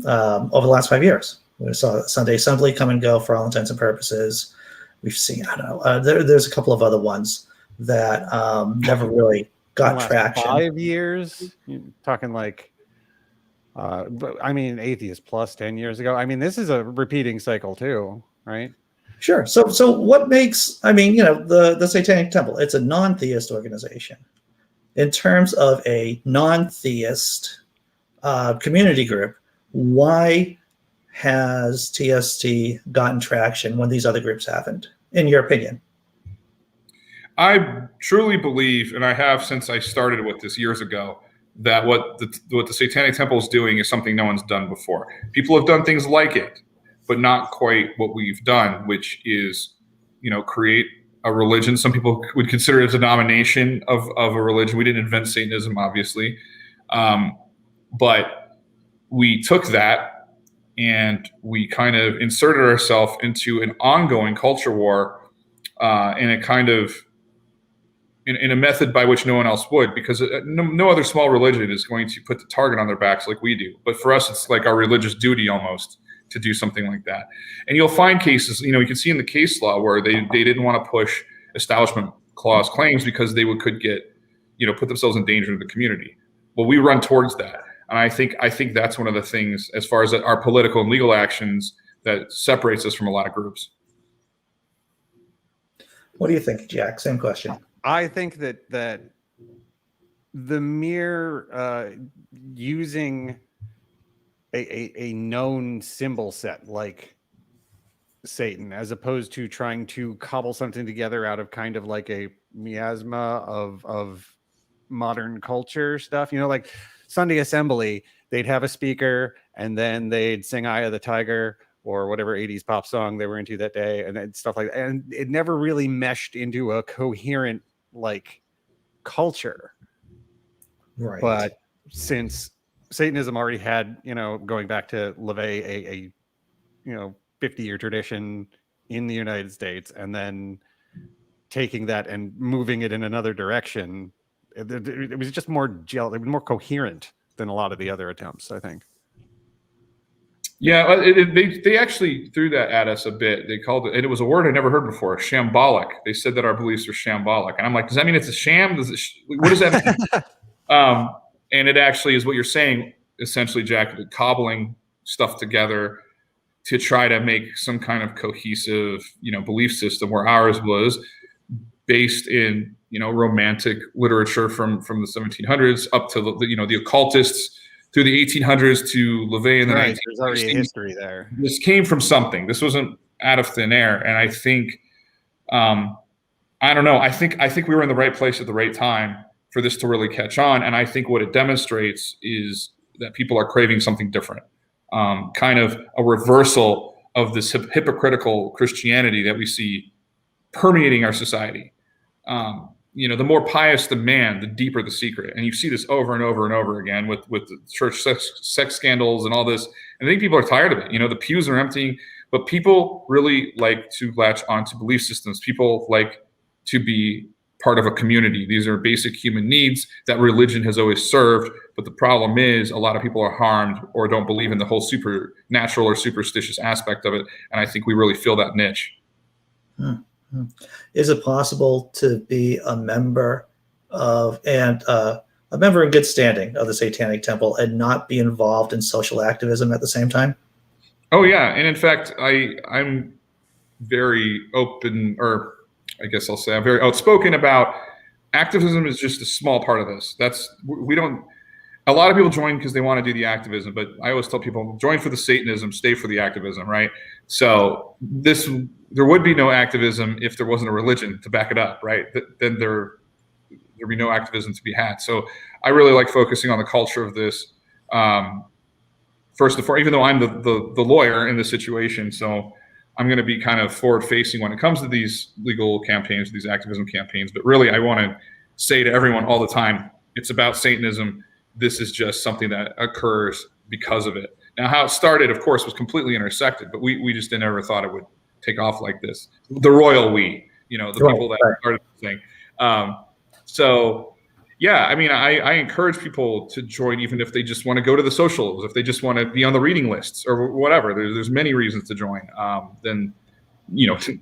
over the last 5 years. We saw Sunday Assembly come and go for all intents and purposes. We've seen, I don't know, there's a couple of other ones that never really got traction.
5 years? You're talking like, Atheist Plus 10 years ago. This is a repeating cycle too, right?
Sure. So what makes, the Satanic Temple, it's a non-theist organization. In terms of a non-theist community group, why has TST gotten traction when these other groups haven't, in your opinion?
I truly believe, and I have since I started with this years ago, that what the Satanic Temple is doing is something no one's done before. People have done things like it, but not quite what we've done, which is, create a religion. Some people would consider it a denomination of a religion. We didn't invent Satanism, obviously. But we took that and we kind of inserted ourselves into an ongoing culture war in a kind of, in a method by which no one else would, because no other small religion is going to put the target on their backs like we do. But for us, it's like our religious duty almost to do something like that. And you'll find cases, you can see in the case law where they didn't want to push establishment clause claims because they could get, put themselves in danger to the community. Well, we run towards that. And I think that's one of the things, as far as our political and legal actions, that separates us from a lot of groups.
What do you think, Jack? Same question.
I think that the mere using a known symbol set like Satan, as opposed to trying to cobble something together out of kind of like a miasma of modern culture stuff, like Sunday Assembly, they'd have a speaker and then they'd sing Eye of the Tiger or whatever 80s pop song they were into that day and stuff like that. And it never really meshed into a coherent culture.
Right.
But since Satanism already had, going back to LaVey, a 50-year tradition in the United States, and then taking that and moving it in another direction, it was just more more coherent than a lot of the other attempts, I think.
Yeah, they actually threw that at us a bit. They called it, and it was a word I never heard before, shambolic. They said that our beliefs are shambolic. And I'm like, does that mean it's a sham? What does that mean? And it actually is what you're saying, essentially, Jack, cobbling stuff together to try to make some kind of cohesive, belief system, where ours was based in, romantic literature from the 1700s up to the occultists through the 1800s to LaVey in the 1960s.
There's already a history there.
This came from something. This wasn't out of thin air. And I think, I don't know. I think we were in the right place at the right time for this to really catch on. And I think what it demonstrates is that people are craving something different, kind of a reversal of this hypocritical Christianity that we see permeating our society. The more pious the man, the deeper the secret. And you see this over and over and over again with the church sex scandals and all this. And I think people are tired of it. The pews are emptying, but people really like to latch onto belief systems. People like to be part of a community. These are basic human needs that religion has always served. But the problem is a lot of people are harmed or don't believe in the whole supernatural or superstitious aspect of it. And I think we really fill that niche.
Is it possible to be a member of a member in good standing of the Satanic Temple and not be involved in social activism at the same time?
Oh yeah, and in fact, I'm very open, or I guess I'll say I'm very outspoken about activism. Is just a small part of this. We don't. A lot of people join because they want to do the activism, but I always tell people, join for the Satanism, stay for the activism, right? So there would be no activism if there wasn't a religion to back it up, right? Then there'd be no activism to be had. So I really like focusing on the culture of this. First and foremost, even though I'm the lawyer in this situation, so I'm going to be kind of forward-facing when it comes to these legal campaigns, these activism campaigns. But really, I want to say to everyone all the time, it's about Satanism. This is just something that occurs because of it. Now, how it started, of course, was completely intersected, but we just never thought it would take off like this. The royal we, the people that started the thing. So, yeah, I mean, I encourage people to join, even if they just want to go to the socials, if they just want to be on the reading lists or whatever. There's many reasons to join. Then,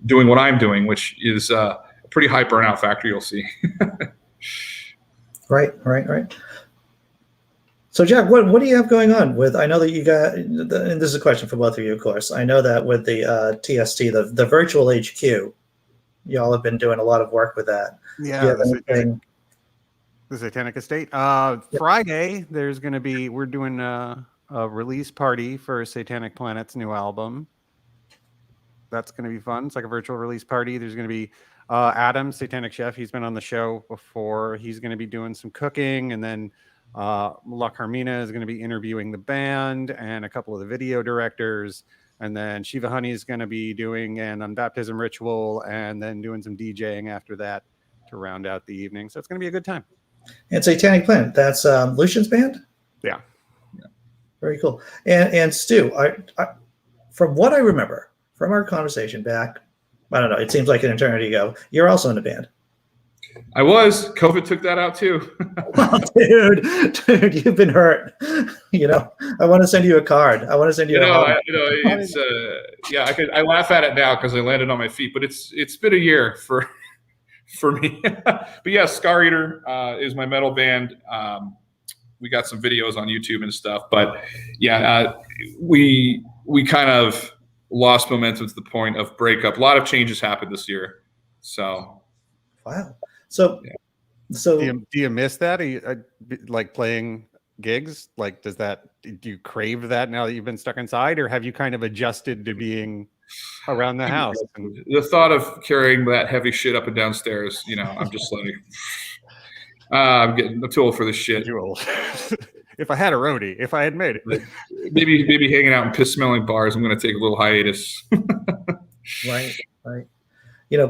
doing what I'm doing, which is a pretty high burnout factor, you'll see.
Right. So, Jack, what do you have going on with? I know that you got, and this is a question for both of you, of course. I know that with the TST, the virtual HQ, y'all have been doing a lot of work with that.
Yeah, the Satanic Estate. Friday, there's going to be, we're doing a release party for Satanic Planet's new album. That's going to be fun. It's like a virtual release party. There's going to be Adam, Satanic Chef. He's been on the show before. He's going to be doing some cooking, and then La Carmina is going to be interviewing the band and a couple of the video directors. And then Shiva Honey is going to be doing an unbaptism ritual and then doing some DJing after that to round out the evening. So it's going to be a good time.
And Satanic Planet, that's Lucian's band?
Yeah.
Very cool. And Stu, I, from what I remember from our conversation back, I don't know, it seems like an eternity ago, you're also in the band.
I was. COVID took that out too.
Oh, dude, you've been hurt. I want to send you a card. I want to send you.
It's I laugh at it now because I landed on my feet, but it's been a year for me. But yeah, Scar Eater is my metal band. We got some videos on YouTube and stuff, but yeah, we kind of lost momentum to the point of breakup. A lot of changes happened this year, so.
Wow. So
do you miss that? Are you, like playing gigs? Like, do you crave that now that you've been stuck inside, or have you kind of adjusted to being around the house?
The thought of carrying that heavy shit up and down stairs, I'm just like, I'm getting too old for this shit.
If I had a roadie, if I had made it,
maybe hanging out in piss smelling bars. I'm going to take a little hiatus.
Right.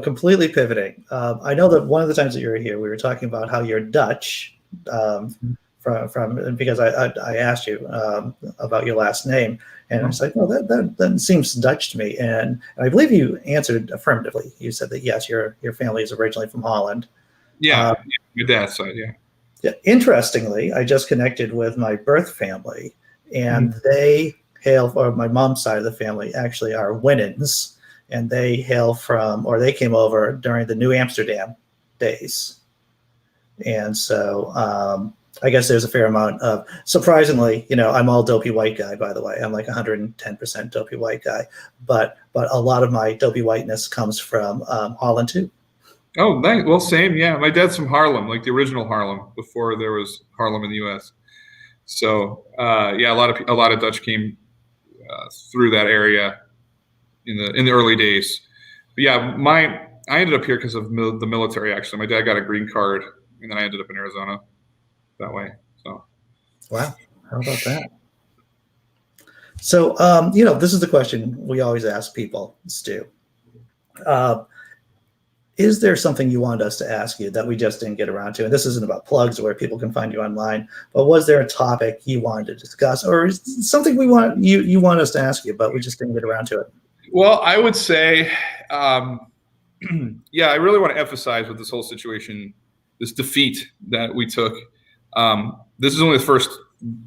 Completely pivoting. I know that one of the times that you were here, we were talking about how you're Dutch, from because I asked you about your last name, and I was like, well, that seems Dutch to me, and I believe you answered affirmatively. You said that yes, your family is originally from Holland.
Yeah, your dad's side, yeah.
Yeah. Interestingly, I just connected with my birth family, and they hail, or my mom's side of the family actually are Winans. And they hail from, or they came over during the New Amsterdam days. And so I guess there's a fair amount of, surprisingly, I'm all dopey white guy, by the way. I'm like 110% dopey white guy. But a lot of my dopey whiteness comes from Holland too.
Oh, nice. Well, same. Yeah. My dad's from Harlem, like the original Harlem, before there was Harlem in the U.S. So, yeah, a lot of Dutch came through that area in the early days. But yeah, I ended up here because of the military. Actually, my dad got a green card, and then I ended up in Arizona that way. So,
wow, how about that? So, this is the question we always ask people, Stu. Is there something you wanted us to ask you that we just didn't get around to? And this isn't about plugs or where people can find you online, but was there a topic you wanted to discuss, or something you want us to ask you, but we just didn't get around to it?
Well, I would say, yeah, I really want to emphasize with this whole situation, this defeat that we took. This is only the first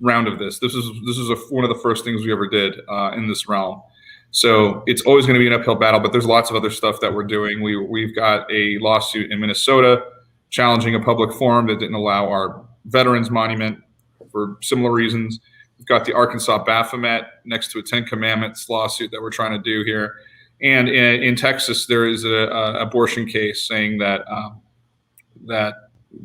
round of this. This is one of the first things we ever did in this realm. So it's always going to be an uphill battle, but there's lots of other stuff that we're doing. We've got a lawsuit in Minnesota challenging a public forum that didn't allow our veterans monument for similar reasons. We've got the Arkansas Baphomet next to a 10 Commandments lawsuit that we're trying to do here. And in Texas, there is an abortion case saying that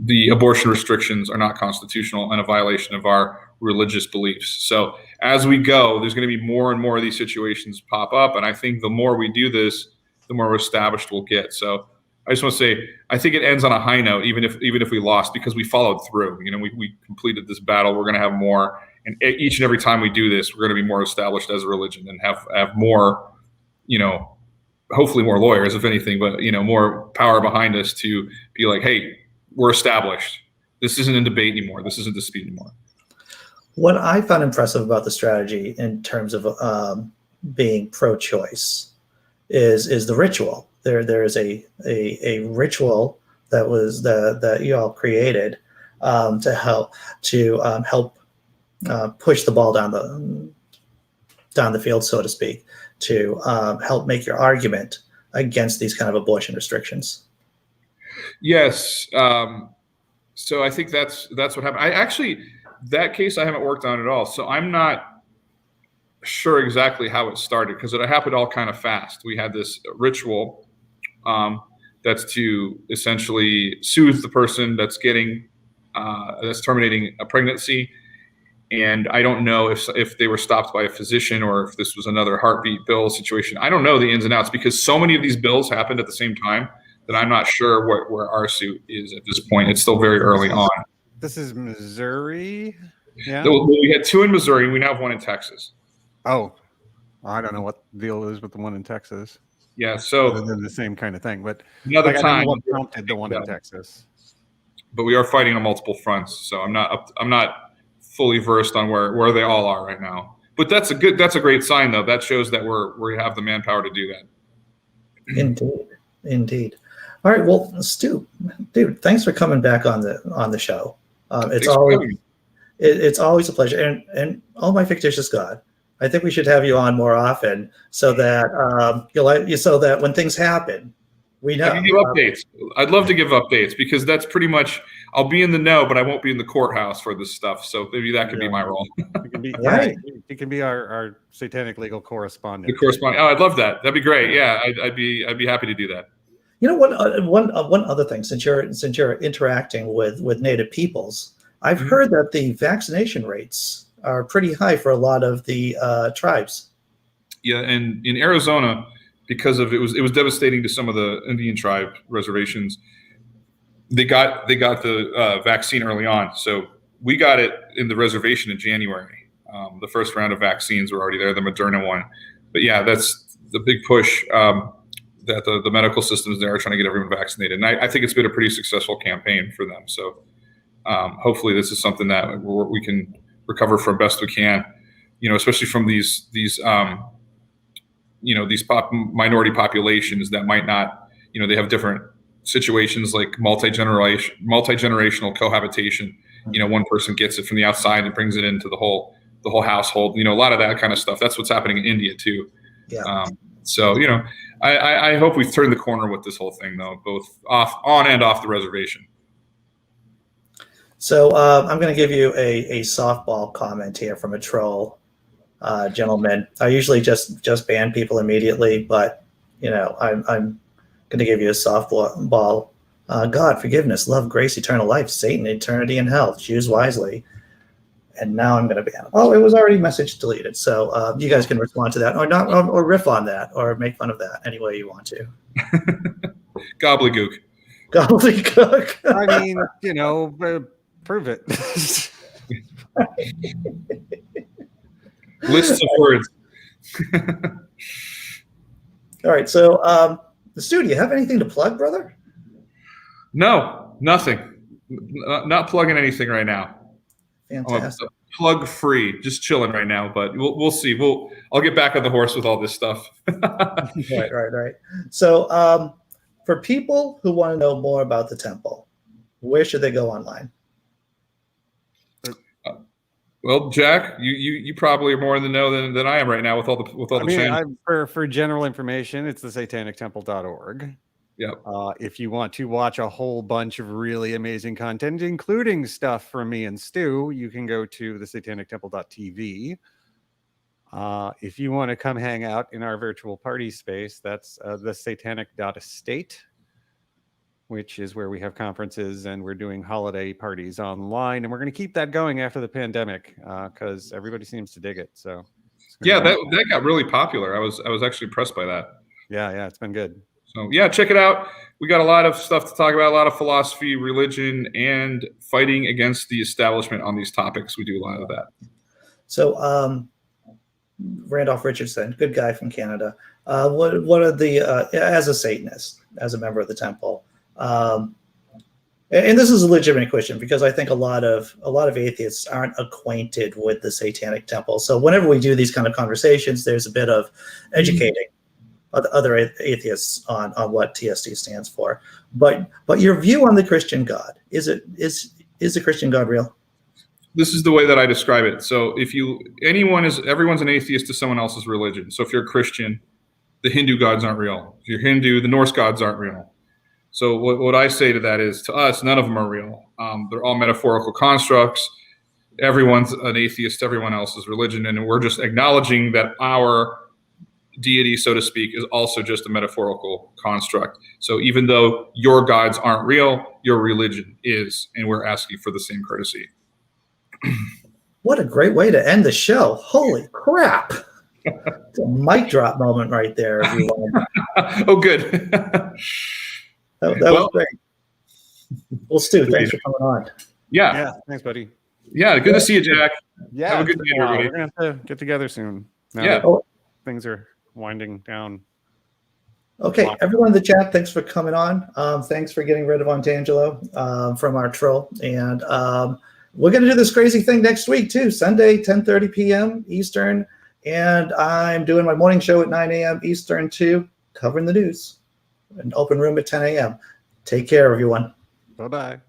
the abortion restrictions are not constitutional and a violation of our religious beliefs. So as we go, there's going to be more and more of these situations pop up. And I think the more we do this, the more established we'll get. So I just want to say, I think it ends on a high note, even if we lost, because we followed through. We completed this battle. We're going to have more. And each and every time we do this, we're going to be more established as a religion and have more, hopefully more lawyers, if anything, but, more power behind us to be like, hey, we're established. This isn't in debate anymore. This isn't dispute anymore.
What I found impressive about the strategy in terms of being pro-choice is the ritual. There is a ritual that you all created to help push the ball down the field, so to speak, to help make your argument against these kind of abortion restrictions.
Yes. So I think that's what happened. That case I haven't worked on at all, so I'm not sure exactly how it started, because it happened all kind of fast. We had this ritual that's to essentially soothe the person that's terminating a pregnancy. And I don't know if they were stopped by a physician or if this was another heartbeat bill situation. I don't know the ins and outs, because so many of these bills happened at the same time that I'm not sure where our suit is at this point. It's still very early on.
This is Missouri. Yeah.
We had 2 in Missouri. We now have 1 in Texas.
Oh, I don't know what the deal is with the one in Texas.
Yeah, so
they're the same kind of thing, but
another time.
I don't know what prompted the one in Texas.
But we are fighting on multiple fronts, so I'm not fully versed on where they all are right now. But that's a great sign, though. That shows that we have the manpower to do that.
Indeed. All right. Well, Stu, dude, thanks for coming back on the show. It's always a pleasure. And oh my fictitious God, I think we should have you on more often so that so that when things happen, we know.
I can give updates. I'd love to give updates, because that's pretty much, I'll be in the know, but I won't be in the courtbe for this stuff. So maybe that could be my role.
You can be our satanic legal correspondent.
The correspondent. Oh, I'd love that. That'd be great. Yeah, I'd be happy to do that.
You know, one other thing, since you're interacting with Native peoples, I've heard that the vaccination rates are pretty high for a lot of the tribes.
Yeah, and in Arizona, because of it was devastating to some of the Indian tribe reservations. They got the vaccine early on, so we got it in the reservation in January. The first round of vaccines were already there, the Moderna one. But yeah, that's the big push that the medical systems there are trying to get everyone vaccinated. And I think it's been a pretty successful campaign for them. So hopefully this is something that we can recover from best we can, especially from these minority populations that might not, they have different situations like multi-generational cohabitation. One person gets it from the outside and brings it into the whole household. A lot of that kind of stuff. That's what's happening in India too.
Yeah.
So I hope we've turned the corner with this whole thing, though, both on and off the reservation.
So I'm going to give you a softball comment here from a troll gentleman. I usually just ban people immediately, but I'm going to give you a softball. God, forgiveness, love, grace, eternal life, Satan, eternity, and hell. Choose wisely. And now I'm going to ban him. Oh, it was already message deleted. So you guys can respond to that, or not, or riff on that, or make fun of that any way you want to.
Gobbledygook.
Gobbledygook.
I mean, prove it.
Lists of words.
All right. So, Stu, do you have anything to plug, brother?
No, nothing. Not plugging anything right now.
Fantastic.
Plug free, just chilling right now. But we'll see. I'll get back on the horse with all this stuff.
Right. So, for people who want to know more about the temple, where should they go online?
Well, Jack, you probably are more in the know than I am right now with all the changes.
For general information, it's the satanictemple.org.
Yeah.
If you want to watch a whole bunch of really amazing content, including stuff from me and Stu, you can go to the satanictemple.tv. If you want to come hang out in our virtual party space, that's the satanic.estate, which is where we have conferences and we're doing holiday parties online. And we're going to keep that going after the pandemic because everybody seems to dig it. So
yeah, that got really popular. I was actually impressed by that.
Yeah, it's been good.
So yeah, check it out. We got a lot of stuff to talk about, a lot of philosophy, religion, and fighting against the establishment on these topics. We do a lot of that.
So Randolph Richardson, good guy from Canada. What are the as a Satanist, as a member of the temple, And this is a legitimate question because I think a lot of atheists aren't acquainted with the Satanic Temple. So whenever we do these kind of conversations, there's a bit of educating other atheists on what TST stands for. But your view on the Christian God, is the Christian God real?
This is the way that I describe it. So everyone's an atheist to someone else's religion. So if you're a Christian, the Hindu gods aren't real. If you're Hindu, the Norse gods aren't real. So what I say to that is, to us, none of them are real. They're all metaphorical constructs. Everyone's an atheist to everyone else's religion, and we're just acknowledging that our deity, so to speak, is also just a metaphorical construct. So even though your gods aren't real, your religion is, and we're asking for the same courtesy.
What a great way to end the show. Holy crap. It's a mic drop moment right there, everyone.
Oh, good.
That was great. Well, Stu, thanks for coming on.
Yeah.
Thanks, buddy.
Yeah, good to see you, Jack.
Yeah.
Have a good day, everybody.
We're going to have to get together soon. Now
Yeah.
that things are winding down.
Okay, everyone in the chat, thanks for coming on. Thanks for getting rid of Antangelo from our troll. And we're going to do this crazy thing next week, too. Sunday, 10:30 p.m. Eastern. And I'm doing my morning show at 9 a.m. Eastern, too, covering the news. An open room at 10 a.m. Take care, everyone.
Bye-bye.